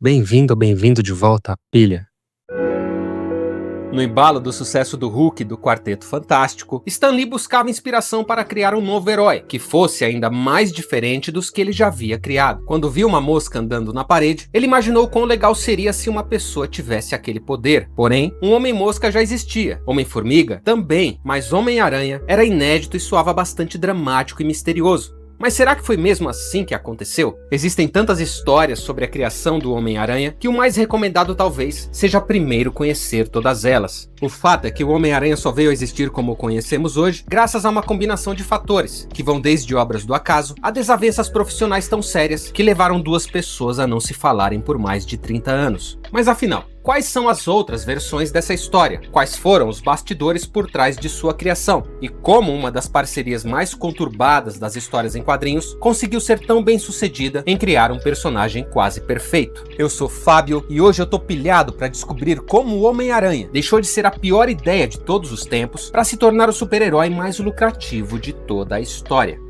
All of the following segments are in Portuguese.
Bem-vindo ou bem-vindo de volta à pilha. No embalo do sucesso do Hulk e do Quarteto Fantástico, Stan Lee buscava inspiração para criar um novo herói, que fosse ainda mais diferente dos que ele já havia criado. Quando viu uma mosca andando na parede, ele imaginou quão legal seria se uma pessoa tivesse aquele poder. Porém, um Homem-Mosca já existia, Homem-Formiga também, mas Homem-Aranha era inédito e soava bastante dramático e misterioso. Mas será que foi mesmo assim que aconteceu? Existem tantas histórias sobre a criação do Homem-Aranha que o mais recomendado talvez seja primeiro conhecer todas elas. O fato é que o Homem-Aranha só veio a existir como o conhecemos hoje graças a uma combinação de fatores, que vão desde obras do acaso a desavenças profissionais tão sérias que levaram duas pessoas a não se falarem por mais de 30 anos. Mas afinal, quais são as outras versões dessa história? Quais foram os bastidores por trás de sua criação? E como uma das parcerias mais conturbadas das histórias em quadrinhos conseguiu ser tão bem sucedida em criar um personagem quase perfeito? Eu sou Fábio e hoje eu tô pilhado para descobrir como o Homem-Aranha deixou de ser a pior ideia de todos os tempos para se tornar o super-herói mais lucrativo de toda a história.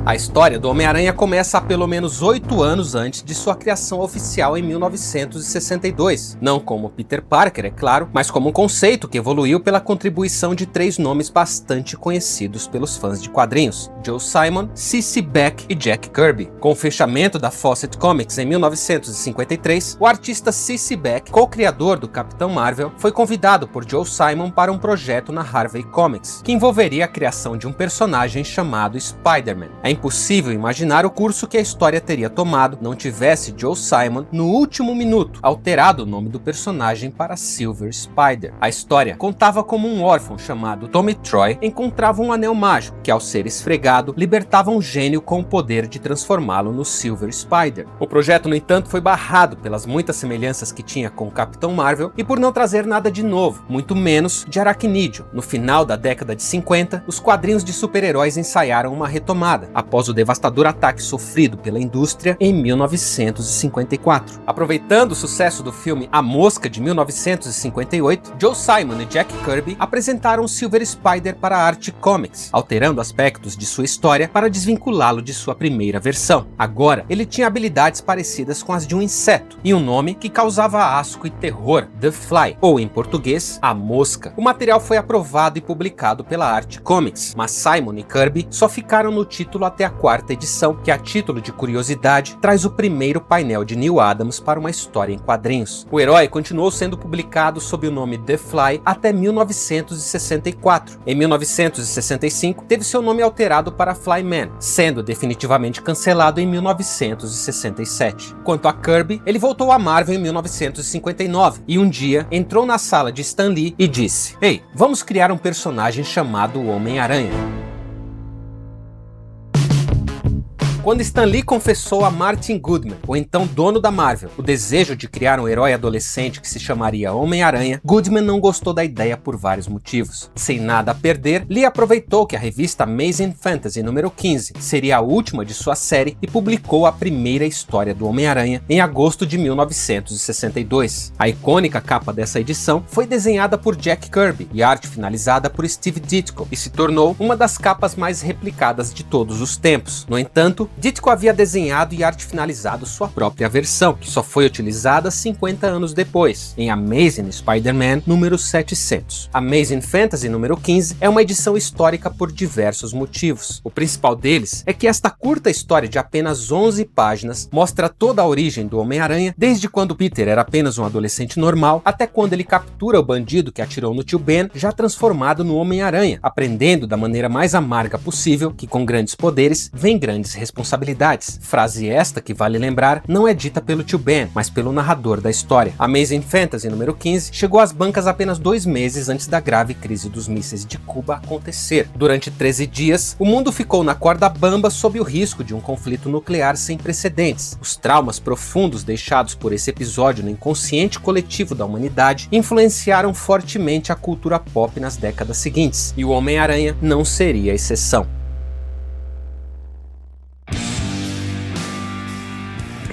A história do Homem-Aranha começa há pelo menos 8 anos antes de sua criação oficial em 1962. Não como Peter Parker, é claro, mas como um conceito que evoluiu pela contribuição de 3 nomes bastante conhecidos pelos fãs de quadrinhos: Joe Simon, C.C. Beck e Jack Kirby. Com o fechamento da Fawcett Comics em 1953, o artista C.C. Beck, co-criador do Capitão Marvel, foi convidado por Joe Simon para um projeto na Harvey Comics, que envolveria a criação de um personagem chamado Spider-Man. É impossível imaginar o curso que a história teria tomado não tivesse Joe Simon, no último minuto, alterado o nome do personagem para Silver Spider. A história contava como um órfão chamado Tommy Troy encontrava um anel mágico que, ao ser esfregado, libertava um gênio com o poder de transformá-lo no Silver Spider. O projeto, no entanto, foi barrado pelas muitas semelhanças que tinha com o Capitão Marvel e por não trazer nada de novo, muito menos de aracnídeo. No final da década de 50, os quadrinhos de super-heróis ensaiaram uma retomada, após o devastador ataque sofrido pela indústria em 1954. Aproveitando o sucesso do filme A Mosca de 1958, Joe Simon e Jack Kirby apresentaram o Silver Spider para a Art Comics, alterando aspectos de sua história para desvinculá-lo de sua primeira versão. Agora, ele tinha habilidades parecidas com as de um inseto e um nome que causava asco e terror: The Fly, ou em português, A Mosca. O material foi aprovado e publicado pela Art Comics, mas Simon e Kirby só ficaram no título até a 4ª edição, que, a título de curiosidade, traz o primeiro painel de Neal Adams para uma história em quadrinhos. O herói continuou sendo publicado sob o nome The Fly até 1964. Em 1965, teve seu nome alterado para Flyman, sendo definitivamente cancelado em 1967. Quanto a Kirby, ele voltou à Marvel em 1959 e um dia entrou na sala de Stan Lee e disse: "Ei, vamos criar um personagem chamado Homem-Aranha." Quando Stan Lee confessou a Martin Goodman, o então dono da Marvel, o desejo de criar um herói adolescente que se chamaria Homem-Aranha, Goodman não gostou da ideia por vários motivos. Sem nada a perder, Lee aproveitou que a revista Amazing Fantasy número 15 seria a última de sua série e publicou a primeira história do Homem-Aranha em agosto de 1962. A icônica capa dessa edição foi desenhada por Jack Kirby e a arte finalizada por Steve Ditko e se tornou uma das capas mais replicadas de todos os tempos. No entanto, Ditko havia desenhado e arte finalizado sua própria versão, que só foi utilizada 50 anos depois, em Amazing Spider-Man número 700. Amazing Fantasy número 15 é uma edição histórica por diversos motivos. O principal deles é que esta curta história de apenas 11 páginas mostra toda a origem do Homem-Aranha, desde quando Peter era apenas um adolescente normal, até quando ele captura o bandido que atirou no tio Ben, já transformado no Homem-Aranha, aprendendo da maneira mais amarga possível que com grandes poderes vem grandes responsabilidades. Frase esta que, vale lembrar, não é dita pelo tio Ben, mas pelo narrador da história. Amazing Fantasy número 15 chegou às bancas apenas 2 meses antes da grave crise dos mísseis de Cuba acontecer. Durante 13 dias, o mundo ficou na corda bamba sob o risco de um conflito nuclear sem precedentes. Os traumas profundos deixados por esse episódio no inconsciente coletivo da humanidade influenciaram fortemente a cultura pop nas décadas seguintes, e o Homem-Aranha não seria exceção.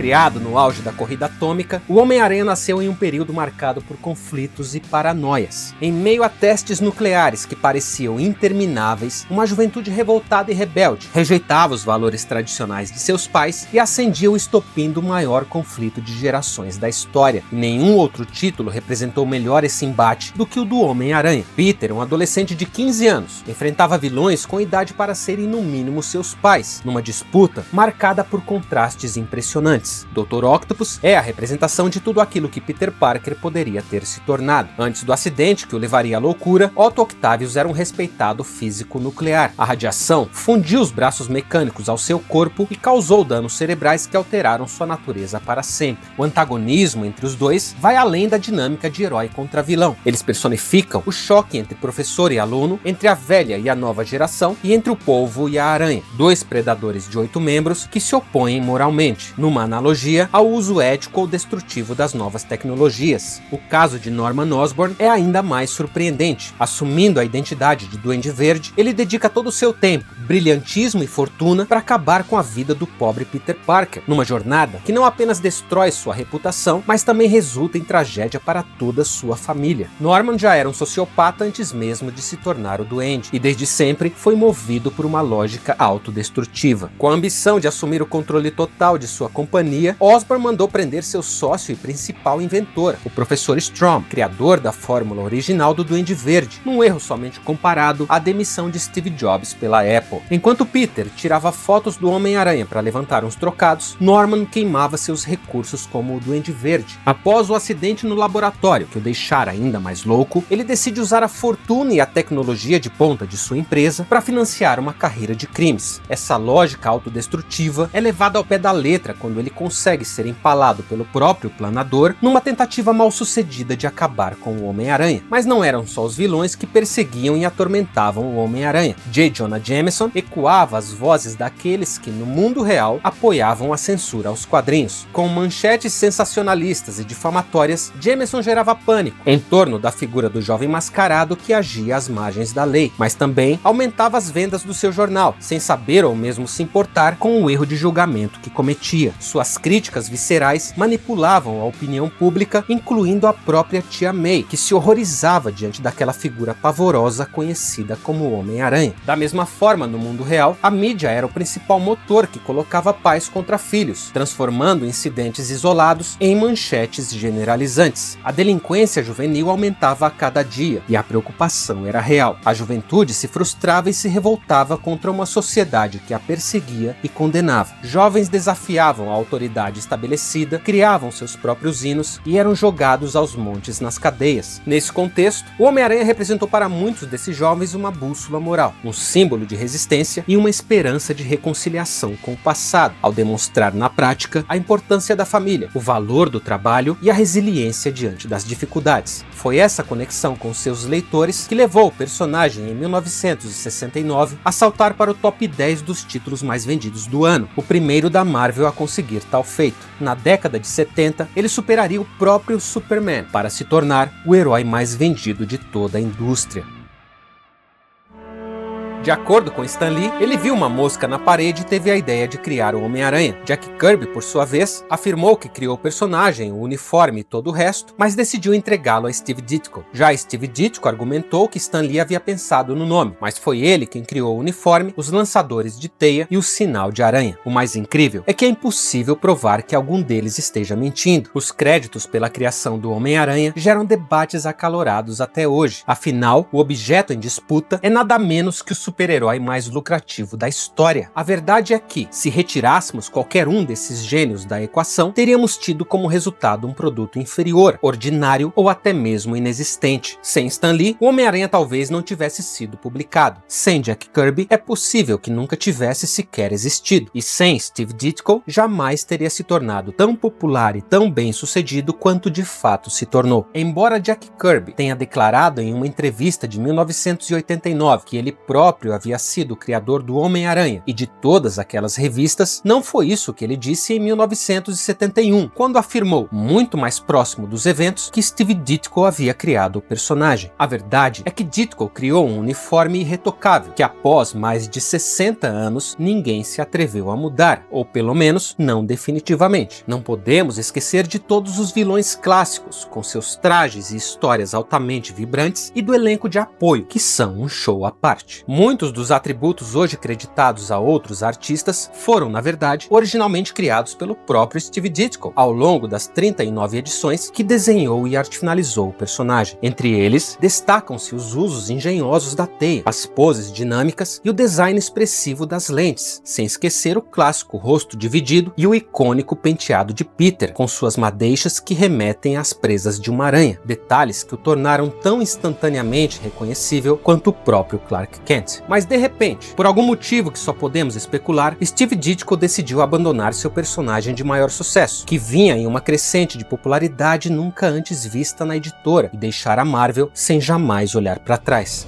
Criado no auge da corrida atômica, o Homem-Aranha nasceu em um período marcado por conflitos e paranoias. Em meio a testes nucleares que pareciam intermináveis, uma juventude revoltada e rebelde rejeitava os valores tradicionais de seus pais e acendia o estopim do maior conflito de gerações da história. Nenhum outro título representou melhor esse embate do que o do Homem-Aranha. Peter, um adolescente de 15 anos, enfrentava vilões com idade para serem no mínimo seus pais, numa disputa marcada por contrastes impressionantes. Dr. Octopus é a representação de tudo aquilo que Peter Parker poderia ter se tornado. Antes do acidente que o levaria à loucura, Otto Octavius era um respeitado físico nuclear. A radiação fundiu os braços mecânicos ao seu corpo e causou danos cerebrais que alteraram sua natureza para sempre. O antagonismo entre os dois vai além da dinâmica de herói contra vilão. Eles personificam o choque entre professor e aluno, entre a velha e a nova geração e entre o polvo e a aranha. Dois predadores de 8 membros que se opõem moralmente, numa analogia ao uso ético ou destrutivo das novas tecnologias. O caso de Norman Osborn é ainda mais surpreendente. Assumindo a identidade de Duende Verde, ele dedica todo o seu tempo, brilhantismo e fortuna para acabar com a vida do pobre Peter Parker, numa jornada que não apenas destrói sua reputação, mas também resulta em tragédia para toda sua família. Norman já era um sociopata antes mesmo de se tornar o Duende, e desde sempre foi movido por uma lógica autodestrutiva. Com a ambição de assumir o controle total de sua companhia, Osborn mandou prender seu sócio e principal inventor, o Professor Strom, criador da fórmula original do Duende Verde, num erro somente comparado à demissão de Steve Jobs pela Apple. Enquanto Peter tirava fotos do Homem-Aranha para levantar uns trocados, Norman queimava seus recursos como o Duende Verde. Após o acidente no laboratório, que o deixara ainda mais louco, ele decide usar a fortuna e a tecnologia de ponta de sua empresa para financiar uma carreira de crimes. Essa lógica autodestrutiva é levada ao pé da letra quando ele consegue ser empalado pelo próprio planador numa tentativa mal sucedida de acabar com o Homem-Aranha. Mas não eram só os vilões que perseguiam e atormentavam o Homem-Aranha. J. Jonah Jameson ecoava as vozes daqueles que, no mundo real, apoiavam a censura aos quadrinhos. Com manchetes sensacionalistas e difamatórias, Jameson gerava pânico em torno da figura do jovem mascarado que agia às margens da lei, mas também aumentava as vendas do seu jornal, sem saber ou mesmo se importar com o erro de julgamento que cometia. Suas críticas viscerais manipulavam a opinião pública, incluindo a própria tia May, que se horrorizava diante daquela figura pavorosa conhecida como Homem-Aranha. Da mesma forma, no mundo real, a mídia era o principal motor que colocava pais contra filhos, transformando incidentes isolados em manchetes generalizantes. A delinquência juvenil aumentava a cada dia e a preocupação era real. A juventude se frustrava e se revoltava contra uma sociedade que a perseguia e condenava. Jovens desafiavam a autoridade estabelecida, criavam seus próprios hinos e eram jogados aos montes nas cadeias. Nesse contexto, o Homem-Aranha representou para muitos desses jovens uma bússola moral, um símbolo de resistência e uma esperança de reconciliação com o passado, ao demonstrar na prática a importância da família, o valor do trabalho e a resiliência diante das dificuldades. Foi essa conexão com seus leitores que levou o personagem, em 1969, a saltar para o top 10 dos títulos mais vendidos do ano, o primeiro da Marvel a conseguir tal feito. Na década de 70, ele superaria o próprio Superman para se tornar o herói mais vendido de toda a indústria. De acordo com Stan Lee, ele viu uma mosca na parede e teve a ideia de criar o Homem-Aranha. Jack Kirby, por sua vez, afirmou que criou o personagem, o uniforme e todo o resto, mas decidiu entregá-lo a Steve Ditko. Já Steve Ditko argumentou que Stan Lee havia pensado no nome, mas foi ele quem criou o uniforme, os lançadores de teia e o sinal de aranha. O mais incrível é que é impossível provar que algum deles esteja mentindo. Os créditos pela criação do Homem-Aranha geram debates acalorados até hoje. Afinal, o objeto em disputa é nada menos que o super-herói mais lucrativo da história. A verdade é que, se retirássemos qualquer um desses gênios da equação, teríamos tido como resultado um produto inferior, ordinário ou até mesmo inexistente. Sem Stan Lee, o Homem-Aranha talvez não tivesse sido publicado. Sem Jack Kirby, é possível que nunca tivesse sequer existido. E sem Steve Ditko, jamais teria se tornado tão popular e tão bem sucedido quanto de fato se tornou. Embora Jack Kirby tenha declarado em uma entrevista de 1989 que ele próprio próprio havia sido o criador do Homem-Aranha e de todas aquelas revistas, não foi isso que ele disse em 1971, quando afirmou, muito mais próximo dos eventos, que Steve Ditko havia criado o personagem. A verdade é que Ditko criou um uniforme irretocável, que após mais de 60 anos, ninguém se atreveu a mudar, ou pelo menos, não definitivamente. Não podemos esquecer de todos os vilões clássicos, com seus trajes e histórias altamente vibrantes, e do elenco de apoio, que são um show à parte. Muitos dos atributos hoje creditados a outros artistas foram, na verdade, originalmente criados pelo próprio Steve Ditko, ao longo das 39 edições que desenhou e arte finalizou o personagem. Entre eles, destacam-se os usos engenhosos da teia, as poses dinâmicas e o design expressivo das lentes, sem esquecer o clássico rosto dividido e o icônico penteado de Peter, com suas madeixas que remetem às presas de uma aranha, detalhes que o tornaram tão instantaneamente reconhecível quanto o próprio Clark Kent. Mas de repente, por algum motivo que só podemos especular, Steve Ditko decidiu abandonar seu personagem de maior sucesso, que vinha em uma crescente de popularidade nunca antes vista na editora, e deixar a Marvel sem jamais olhar para trás.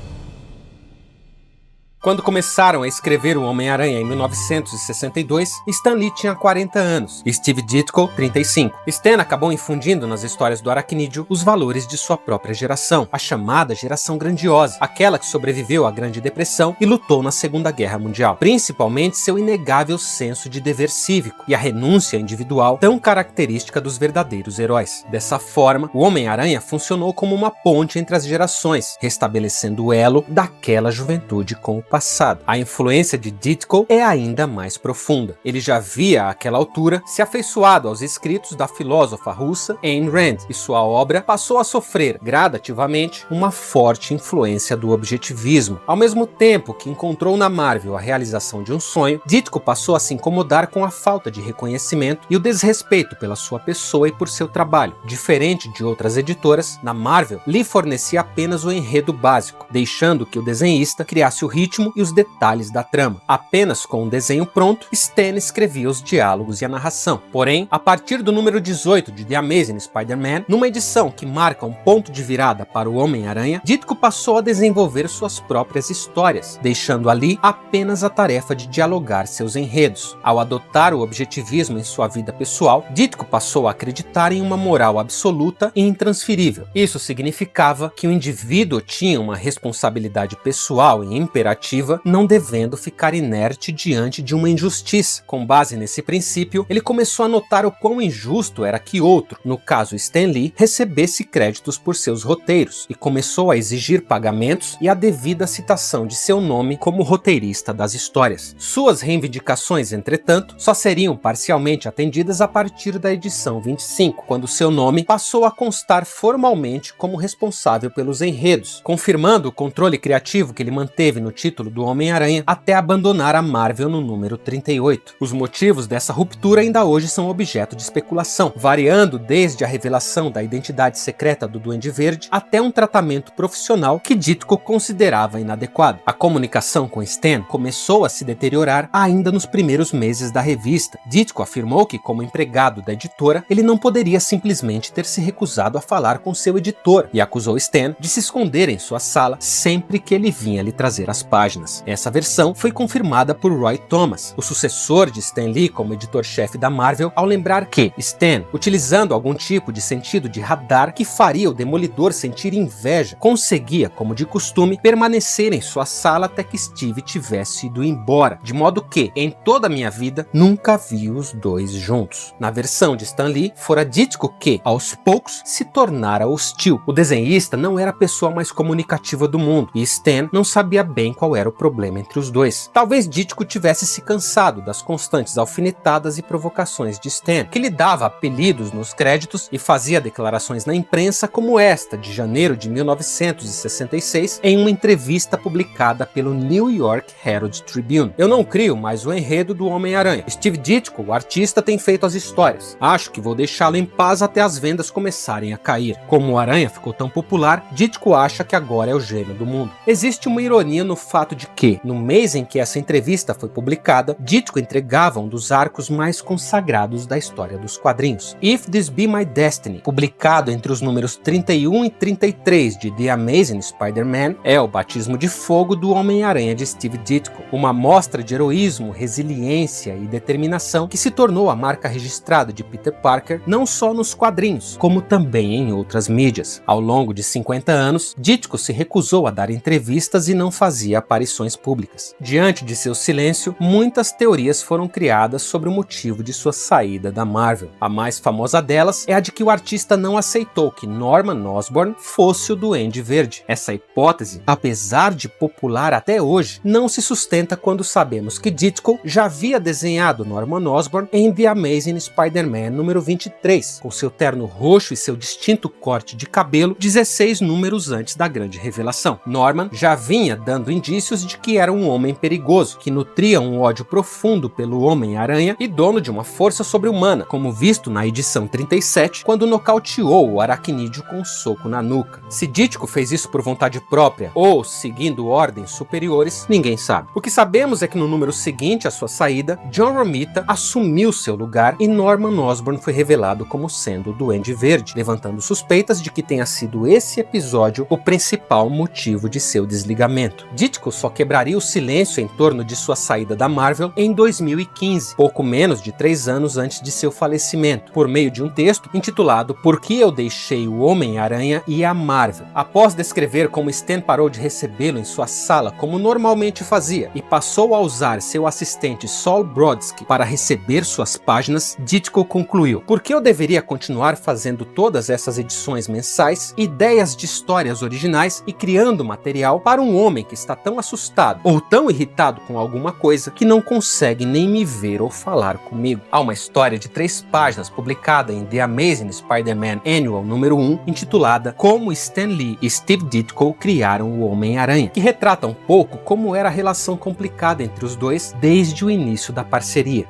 Quando começaram a escrever o Homem-Aranha em 1962, Stan Lee tinha 40 anos e Steve Ditko 35. Stan acabou infundindo nas histórias do Aracnídeo os valores de sua própria geração, a chamada geração grandiosa, aquela que sobreviveu à Grande Depressão e lutou na Segunda Guerra Mundial. Principalmente seu inegável senso de dever cívico e a renúncia individual tão característica dos verdadeiros heróis. Dessa forma, o Homem-Aranha funcionou como uma ponte entre as gerações, restabelecendo o elo daquela juventude com o passado. A influência de Ditko é ainda mais profunda. Ele já havia, àquela altura, se afeiçoado aos escritos da filósofa russa Ayn Rand, e sua obra passou a sofrer, gradativamente, uma forte influência do objetivismo. Ao mesmo tempo que encontrou na Marvel a realização de um sonho, Ditko passou a se incomodar com a falta de reconhecimento e o desrespeito pela sua pessoa e por seu trabalho. Diferente de outras editoras, na Marvel, Lee fornecia apenas o enredo básico, deixando que o desenhista criasse o ritmo e os detalhes da trama. Apenas com o desenho pronto, Stan escrevia os diálogos e a narração. Porém, a partir do número 18 de The Amazing Spider-Man, numa edição que marca um ponto de virada para o Homem-Aranha, Ditko passou a desenvolver suas próprias histórias, deixando ali apenas a tarefa de dialogar seus enredos. Ao adotar o objetivismo em sua vida pessoal, Ditko passou a acreditar em uma moral absoluta e intransferível. Isso significava que o indivíduo tinha uma responsabilidade pessoal e imperativa, não devendo ficar inerte diante de uma injustiça. Com base nesse princípio, ele começou a notar o quão injusto era que outro, no caso Stan Lee, recebesse créditos por seus roteiros, e começou a exigir pagamentos e a devida citação de seu nome como roteirista das histórias. Suas reivindicações, entretanto, só seriam parcialmente atendidas a partir da edição 25, quando seu nome passou a constar formalmente como responsável pelos enredos, confirmando o controle criativo que ele manteve no título do Homem-Aranha até abandonar a Marvel no número 38. Os motivos dessa ruptura ainda hoje são objeto de especulação, variando desde a revelação da identidade secreta do Duende Verde até um tratamento profissional que Ditko considerava inadequado. A comunicação com Stan começou a se deteriorar ainda nos primeiros meses da revista. Ditko afirmou que, como empregado da editora, ele não poderia simplesmente ter se recusado a falar com seu editor e acusou Stan de se esconder em sua sala sempre que ele vinha lhe trazer as páginas. Essa versão foi confirmada por Roy Thomas, o sucessor de Stan Lee como editor-chefe da Marvel, ao lembrar que Stan, utilizando algum tipo de sentido de radar que faria o Demolidor sentir inveja, conseguia, como de costume, permanecer em sua sala até que Steve tivesse ido embora, de modo que, em toda a minha vida, nunca vi os dois juntos. Na versão de Stan Lee, fora Ditko que, aos poucos, se tornara hostil. O desenhista não era a pessoa mais comunicativa do mundo, e Stan não sabia bem qual era o problema entre os dois. Talvez Ditko tivesse se cansado das constantes alfinetadas e provocações de Stan, que lhe dava apelidos nos créditos e fazia declarações na imprensa como esta, de janeiro de 1966, em uma entrevista publicada pelo New York Herald Tribune. Eu não crio mais o enredo do Homem-Aranha. Steve Ditko, o artista, tem feito as histórias. Acho que vou deixá-lo em paz até as vendas começarem a cair. Como o Aranha ficou tão popular, Ditko acha que agora é o gênio do mundo. Existe uma ironia no fato fato de que, no mês em que essa entrevista foi publicada, Ditko entregava um dos arcos mais consagrados da história dos quadrinhos, If This Be My Destiny, publicado entre os números 31 e 33 de The Amazing Spider-Man, é o batismo de fogo do Homem-Aranha de Steve Ditko, uma mostra de heroísmo, resiliência e determinação que se tornou a marca registrada de Peter Parker não só nos quadrinhos, como também em outras mídias. Ao longo de 50 anos, Ditko se recusou a dar entrevistas e não fazia aparições públicas. Diante de seu silêncio, muitas teorias foram criadas sobre o motivo de sua saída da Marvel. A mais famosa delas é a de que o artista não aceitou que Norman Osborn fosse o Duende Verde. Essa hipótese, apesar de popular até hoje, não se sustenta quando sabemos que Ditko já havia desenhado Norman Osborn em The Amazing Spider-Man número 23, com seu terno roxo e seu distinto corte de cabelo 16 números antes da grande revelação. Norman já vinha dando indícios de que era um homem perigoso, que nutria um ódio profundo pelo Homem-Aranha e dono de uma força sobre-humana, como visto na edição 37, quando nocauteou o aracnídeo com um soco na nuca. Se Ditko fez isso por vontade própria ou seguindo ordens superiores, ninguém sabe. O que sabemos é que no número seguinte à sua saída, John Romita assumiu seu lugar e Norman Osborn foi revelado como sendo o Duende Verde, levantando suspeitas de que tenha sido esse episódio o principal motivo de seu desligamento. Ditko só quebraria o silêncio em torno de sua saída da Marvel em 2015, pouco menos de 3 anos antes de seu falecimento, por meio de um texto intitulado Por que eu deixei o Homem-Aranha e a Marvel. Após descrever como Stan parou de recebê-lo em sua sala como normalmente fazia e passou a usar seu assistente Saul Brodsky para receber suas páginas, Ditko concluiu: por que eu deveria continuar fazendo todas essas edições mensais, ideias de histórias originais e criando material para um homem que está tão assustado ou tão irritado com alguma coisa que não consegue nem me ver ou falar comigo? Há uma história de 3 páginas publicada em The Amazing Spider-Man Annual número 1, intitulada Como Stan Lee e Steve Ditko criaram o Homem-Aranha, que retrata um pouco como era a relação complicada entre os dois desde o início da parceria.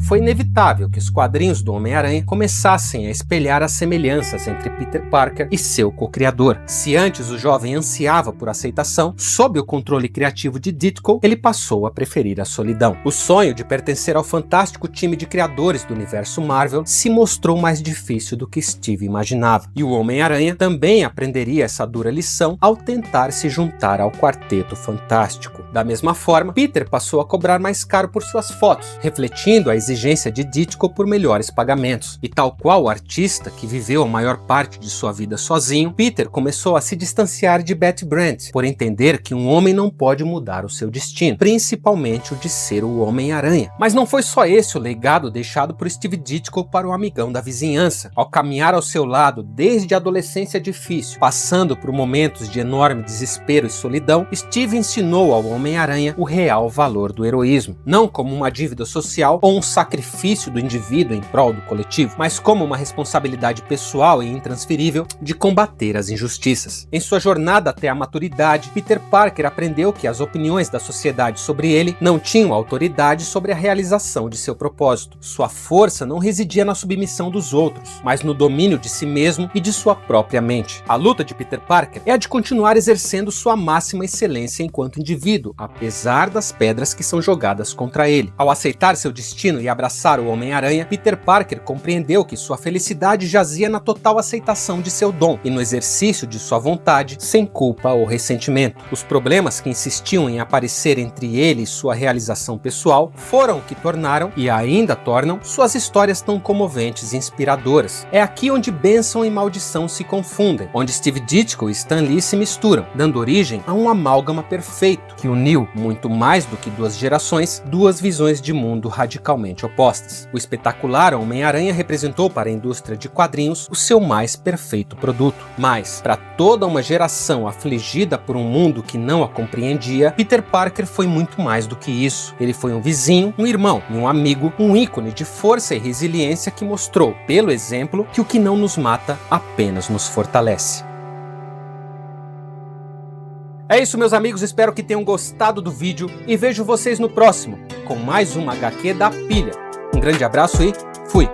Foi inevitável que os quadrinhos do Homem-Aranha começassem a espelhar as semelhanças entre Peter Parker e seu co-criador. Se antes o jovem ansiava por aceitação, sob o controle criativo de Ditko, ele passou a preferir a solidão. O sonho de pertencer ao fantástico time de criadores do universo Marvel se mostrou mais difícil do que Steve imaginava. E o Homem-Aranha também aprenderia essa dura lição ao tentar se juntar ao Quarteto Fantástico. Da mesma forma, Peter passou a cobrar mais caro por suas fotos, refletindo a exigência de Ditko por melhores pagamentos. E tal qual o artista que viveu a maior parte de sua vida sozinho, Peter começou a se distanciar de Betty Brant, por entender que um homem não pode mudar o seu destino, principalmente o de ser o Homem-Aranha. Mas não foi só esse o legado deixado por Steve Ditko para o amigão da vizinhança. Ao caminhar ao seu lado desde a adolescência difícil, passando por momentos de enorme desespero e solidão, Steve ensinou ao Homem-Aranha o real valor do heroísmo, não como uma dívida social ou um sacrifício do indivíduo em prol do coletivo, mas como uma responsabilidade pessoal e intransferível de combater as injustiças. Em sua jornada até a maturidade, Peter Parker aprendeu que as opiniões da sociedade sobre ele não tinham autoridade sobre a realização de seu propósito. Sua força não residia na submissão dos outros, mas no domínio de si mesmo e de sua própria mente. A luta de Peter Parker é a de continuar exercendo sua máxima excelência enquanto indivíduo, apesar das pedras que são jogadas contra ele. Ao aceitar seu destino e abraçar o Homem-Aranha, Peter Parker compreendeu que sua felicidade jazia na total aceitação de seu dom e no exercício de sua vontade, sem culpa ou ressentimento. Os problemas que insistiam em aparecer entre ele e sua realização pessoal foram o que tornaram, e ainda tornam, suas histórias tão comoventes e inspiradoras. É aqui onde bênção e maldição se confundem, onde Steve Ditko e Stan Lee se misturam, dando origem a um amálgama perfeito que uniu, muito mais do que 2 gerações, 2 visões de mundo radicalmente opostas. O espetacular Homem-Aranha representou para a indústria de quadrinhos o seu mais perfeito produto. Mas, para toda uma geração afligida por um mundo que não a compreendia, Peter Parker foi muito mais do que isso. Ele foi um vizinho, um irmão e um amigo, um ícone de força e resiliência que mostrou, pelo exemplo, que o que não nos mata apenas nos fortalece. É isso, meus amigos, espero que tenham gostado do vídeo e vejo vocês no próximo, com mais uma HQ da Pilha. Um grande abraço e fui!